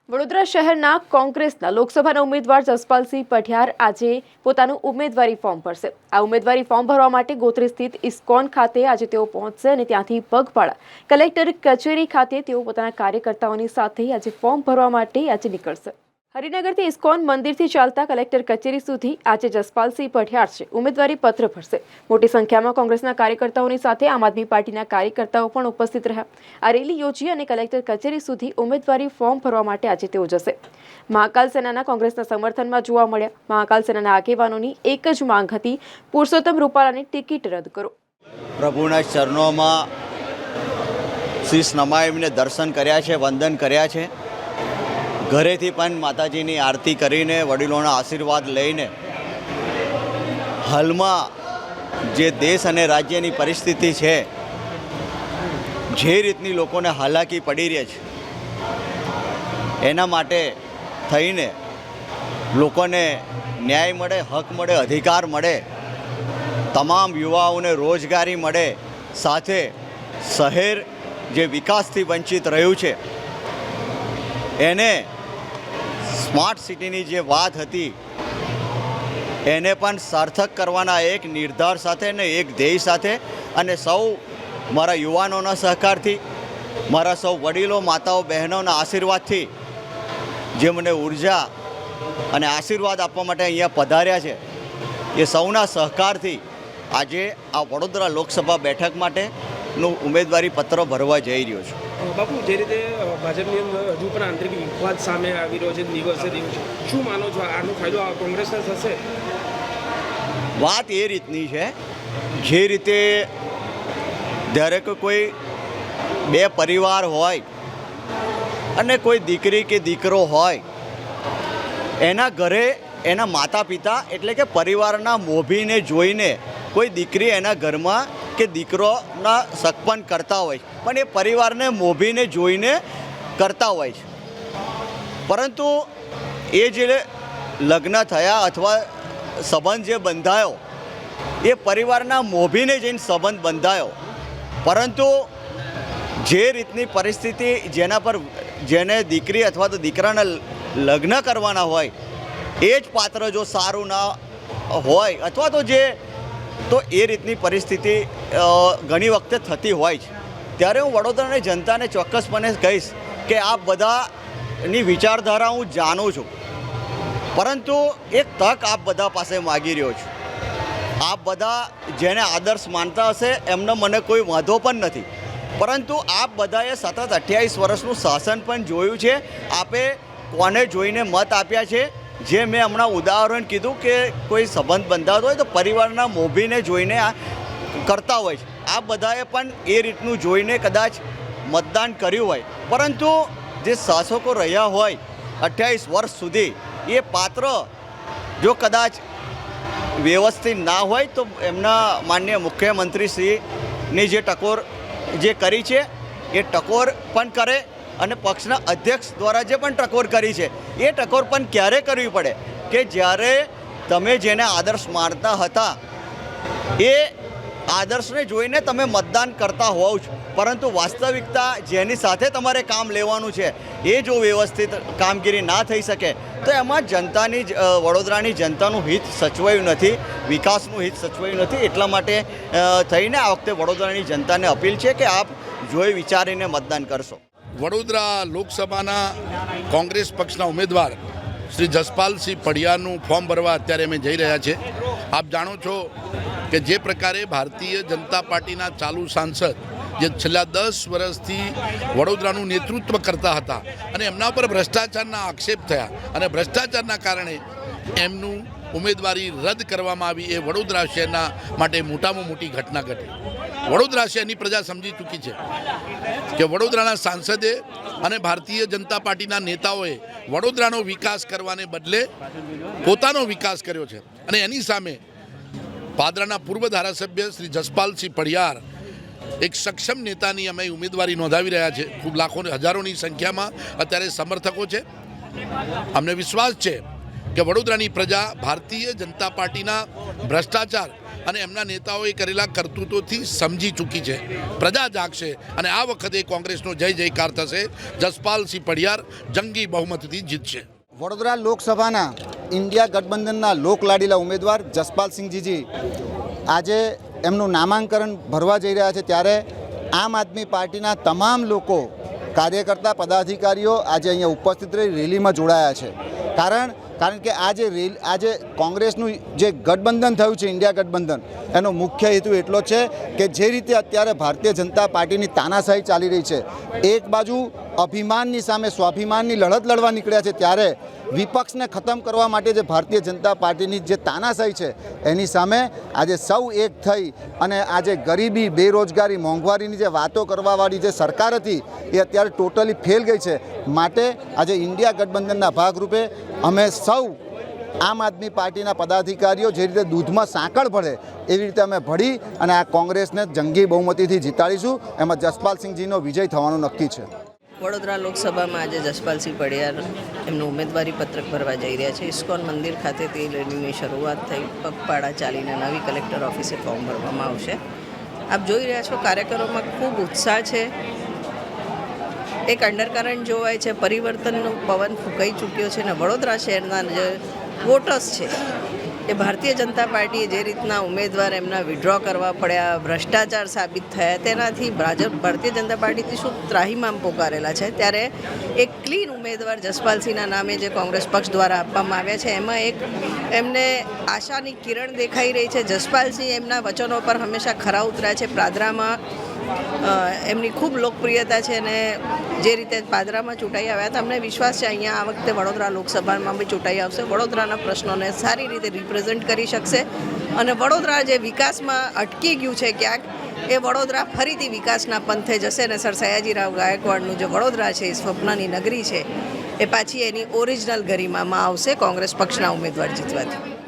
વડોદરા શહેરના કોંગ્રેસના લોકસભાના ઉમેદવાર જસપાલસિંહ પઢિયાર આજે પોતાનું ઉમેદવારી ફોર્મ ભરશે। આ ઉમેદવારી ફોર્મ ભરવા માટે ગોત્રી સ્થિત ઇસ્કોન ખાતે આજે તેઓ પહોંચશે અને ત્યાંથી પગપાળા કલેક્ટર કચેરી ખાતે તેઓ પોતાના કાર્યકર્તાઓની સાથે આજે ફોર્મ ભરવા માટે આજે નીકળશે। હરિનગરથી ઇસ્કોન મંદિરથી ચાલતા કલેક્ટર કચેરી સુધી આજે જસપાલસિંહ પઢિયાર છે ઉમેદવારી પત્ર ભરશે। મોટી સંખ્યામાં કોંગ્રેસના કાર્યકર્તાઓની સાથે આમ આદમી પાર્ટીના કાર્યકર્તાઓ પણ ઉપસ્થિત રહ્યા। આ રેલી યોજી અને કલેક્ટર કચેરી સુધી ઉમેદવારી ફોર્મ ભરવા માટે આજે તેઓ જશે। મહાકાલ સેનાના કોંગ્રેસના સમર્થનમાં જોવા મળ્યા। મહાકાલ સેનાના આગેવાનોની એક જ માંગ હતી, પુરુષોત્તમ રૂપાલાની ટિકિટ રદ કરો। પ્રભુના ચરણોમાં શીશ નમાવીને દર્શન કર્યા છે, વંદન કર્યા છે। ઘરેથી પણ માતાજીની આરતી કરીને વડીલોના આશીર્વાદ લઈને હાલમાં જે દેશ અને રાજ્યની પરિસ્થિતિ છે, જે રીતની લોકોને હાલાકી પડી રહી છે, એના માટે થઈને લોકોને ન્યાય મળે, હક મળે, અધિકાર મળે, તમામ યુવાઓને રોજગારી મળે, સાથે શહેર જે વિકાસથી વંચિત રહ્યું છે એને સ્માર્ટ સિટીની જે વાત હતી એને પણ સાર્થક કરવાના એક નિર્ધાર સાથે ને એક ધ્યેય સાથે અને સૌ મારા યુવાનોના સહકારથી, મારા સૌ વડીલો, માતાઓ, બહેનોના આશીર્વાદથી જે મને ઉર્જા અને આશીર્વાદ આપવા માટે અહીંયા પધાર્યા છે, એ સૌના સહકારથી આજે આ વડોદરા લોકસભા બેઠક માટેનું ઉમેદવારી પત્ર ભરવા જઈ રહ્યો છું। બાપુ, જે રીતે ભાજપની અંદર હજુ પણ આંતરિક વિવાદ સામે આવી રહ્યો છે દિવસે દિવસે, શું માનો છો આનો ફાયદો કોંગ્રેસને થશે? વાત એ રીતની છે, જે રીતે દરેક કોઈ બે પરિવાર હોય અને કોઈ દીકરી કે દીકરો હોય, એના ઘરે એના માતા પિતા એટલે કે પરિવારના મોભીને જોઈને કોઈ દીકરી એના ઘરમાં કે દીકરોના સગપન કરતા હોય, પણ એ પરિવારને મોભીને જોઈને કરતા હોય છે। પરંતુ એ જે લગ્ન થયા અથવા સંબંધ જે બંધાયો એ પરિવારના મોભીને જઈને સંબંધ બંધાયો, પરંતુ જે રીતની પરિસ્થિતિ જેના પર જેને દીકરી અથવા તો દીકરાના લગ્ન કરવાના હોય એ જ પાત્ર જો સારું ના હોય અથવા તો એ રીતની પરિસ્થિતિ ઘણી વખતે થતી હોય છે। ત્યારે હું વડોદરાની જનતાને ચોક્કસપણે કહીશ કે આ બધાની વિચારધારા હું જાણું છું, પરંતુ એક તક આપ બધા પાસે માગી રહ્યો છું। આપ બધા જેને આદર્શ માનતા હશે એમનો મને કોઈ વાંધો પણ નથી, પરંતુ આપ બધાએ સતત 28 વર્ષનું શાસન પણ જોયું છે। આપે કોને જોઈને મત આપ્યા છે? જે મેં હમણાં ઉદાહરણ કીધું કે કોઈ સંબંધ બંધાતો હોય તો પરિવારના મોભીને જોઈને આ કરતા હોય છે। આ બધાએ પણ એ રીતનું જોઈને કદાચ મતદાન કર્યું હોય, પરંતુ જે શાસકો રહ્યા હોય 28 વર્ષ સુધી, એ પાત્ર જો કદાચ વ્યવસ્થિત ના હોય તો એમના માનનીય મુખ્યમંત્રીશ્રીની જે ટકોર જે કરી છે એ ટકોર પણ કરે, અને પક્ષના અધ્યક્ષ દ્વારા જે પણ ટકોર કરી છે એ ટકોર પણ ક્યારે કરવી પડે કે જ્યારે તમે જેને આદર્શ માનતા હતા એ આદર્શને જોઈને તમે મતદાન કરતા હોવ છો, પરંતુ વાસ્તવિકતા જેની સાથે તમારે કામ લેવાનું છે એ જો વ્યવસ્થિત કામગીરી ના થઈ શકે તો એમાં જનતાની વડોદરાની જનતાનું હિત સચવાયું નથી, વિકાસનું હિત સચવાયું નથી। એટલા માટે થઈને આ વખતે વડોદરાની જનતાને અપીલ છે કે આપ જોઈ વિચારીને મતદાન કરશો। વડોદરા લોકસભાના કોંગ્રેસ પક્ષના ઉમેદવાર શ્રી જસપાલસિંહ પઢિયારનું ફોર્મ ભરવા અત્યારે અમે જઈ રહ્યા છે। આપ જાણો છો કે જે પ્રકારે ભારતીય જનતા પાર્ટીના ચાલુ સાંસદ જે છેલ્લા 10 વર્ષથી વડોદરાનું નેતૃત્વ કરતા હતા અને એમના પર ભ્રષ્ટાચારના આક્ષેપ થયા અને ભ્રષ્ટાચારના કારણે એમનું ઉમેદવારી રદ કરવામાં આવી, એ વડોદરા શહેરના માટે મોટામાં મોટી ઘટના ઘટી। વડોદરા શહેરની પ્રજા સમજી ચૂકી છે કે વડોદરાના સાંસદે અને ભારતીય જનતા પાર્ટીના નેતાઓએ વડોદરાનો વિકાસ કરવાને બદલે પોતાનો વિકાસ કર્યો છે, અને એની સામે પાદરાના પૂર્વ ધારાસભ્ય શ્રી જસપાલસિંહ પઢિયાર એક સક્ષમ નેતાની અમે ઉમેદવારી નોંધાવી રહ્યા છે। ખૂબ લાખો હજારોની સંખ્યામાં અત્યારે સમર્થકો છે। અમને વિશ્વાસ છે કે વડોદરાની પ્રજા ભારતીય જનતા પાર્ટીના ભ્રષ્ટાચાર અને એમના નેતાઓએ કરેલા કરતૂતોથી સમજી ચૂકી છે. પ્રજા જાગશે અને આ વખતે કોંગ્રેસનો જય જયકાર થશે. જસપાલસિંહ પઢિયાર જંગી બહુમતથી જીતશે. વડોદરા લોકસભાના ઇન્ડિયા ગઠબંધનના લોકલાડીલા ઉમેદવાર જસપાલસિંહજી આજે એમનું નામાંકન ભરવા જઈ રહ્યા છે, ત્યારે આમ આદમી પાર્ટીના તમામ લોકો, કાર્યકર્તા, પદાધિકારીઓ આજે અહીંયા ઉપસ્થિત રહી રેલીમાં જોડાયા છે. કારણ કે આજે કોંગ્રેસનું જે ગઠબંધન થયું છે, ઇન્ડિયા ગઠબંધન, એનો મુખ્ય હેતુ એટલો છે કે જે રીતે અત્યારે ભારતીય જનતા પાર્ટીની તાનાશાહી ચાલી રહી છે, એક બાજુ અભિમાનની સામે સ્વાભિમાનની લડત લડવા નીકળ્યા છે, ત્યારે વિપક્ષને ખતમ કરવા માટે જે ભારતીય જનતા પાર્ટીની જે તાનાશાહી છે એની સામે આજે સૌ એક થઈ અને આજે ગરીબી, બેરોજગારી, મોંઘવારીની જે વાતો કરવાવાળી જે સરકાર હતી એ અત્યારે ટોટલી ફેલ ગઈ છે. માટે આજે ઇન્ડિયા ગઠબંધનના ભાગરૂપે અમે સૌ આમ આદમી પાર્ટીના પદાધિકારીઓ જે રીતે દૂધમાં સાંકળ ભળે એવી રીતે અમે ભળી અને આ કોંગ્રેસને જંગી બહુમતીથી જીતાડીશું. એમાં જસપાલસિંહજીનો વિજય થવાનું નક્કી છે. વડોદરા લોકસભામાં આજે જસપાલસિંહ પઢિયાર એમનું ઉમેદવારી પત્રક ભરવા જઈ રહ્યા છે. ઇસ્કોન મંદિર ખાતેથી રેલીની શરૂઆત થઈ. પગપાળા ચાલીને નવી કલેક્ટર ઓફિસે ફોર્મ ભરવામાં આવશે. આપ જોઈ રહ્યા છો કાર્યકરોમાં ખૂબ ઉત્સાહ છે. એક અંડરકરન્ટ જોવાય છે, પરિવર્તનનો પવન ફૂંકાઈ ચૂક્યો છે અને વડોદરા શહેરના જે વોટર્સ છે એ ભારતીય જનતા પાર્ટીએ જે રીતના ઉમેદવાર એમના વિડ્રો કરવા પડ્યા, ભ્રષ્ટાચાર સાબિત થયા, તેનાથી ભારતીય જનતા પાર્ટીથી શું ત્રાહિમામ પોકારેલા છે, ત્યારે એક ક્લીન ઉમેદવાર જસપાલસિંહના નામે જે કોંગ્રેસ પક્ષ દ્વારા આપવામાં આવ્યા છે એમાં એક એમને આશાની કિરણ દેખાઈ રહી છે. જસપાલસિંહ એમના વચનો પર હંમેશા ખરા ઉતર્યા છે. પાદરામાં એમની ખૂબ લોકપ્રિયતા છે અને જે રીતે પાદરામાં ચૂંટાઈ આવ્યા હતા, અમને વિશ્વાસ છે અહીંયા આ વખતે વડોદરા લોકસભામાં બી ચૂંટાઈ આવશે. વડોદરાના પ્રશ્નોને સારી રીતે રિપ્રેઝેન્ટ કરી શકશે અને વડોદરા જે વિકાસમાં અટકી ગયું છે ક્યાંક, એ વડોદરા ફરીથી વિકાસના પંથે જશે અને સર સયાજીરાવ ગાયકવાડનું જે વડોદરા છે એ સ્વપ્નની નગરી છે એ પાછી એની ઓરિજિનલ ગરિમામાં આવશે કોંગ્રેસ પક્ષના ઉમેદવાર જીતવાથી.